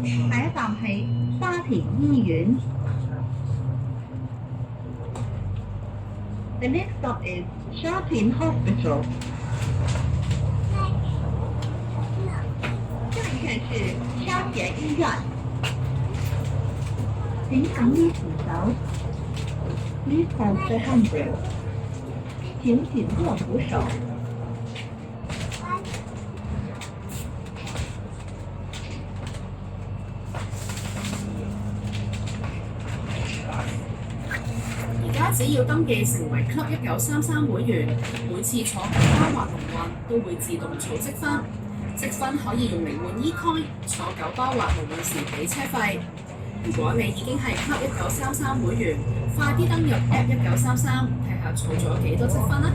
下一站係沙田醫院。The next stop is Sha Tin Hospital。下一站是沙田醫院。請行李扶手。Please hold the handrail。請緊握扶手。而家只要登記成為 Club 1933會員，每次坐九巴或龍運都會自動儲積分，積分可以用嚟換 eCoin，坐九巴或龍運時俾車費。如果你已經係 Club 1933會員，快啲登入 App 1933睇下儲咗幾多積分啦！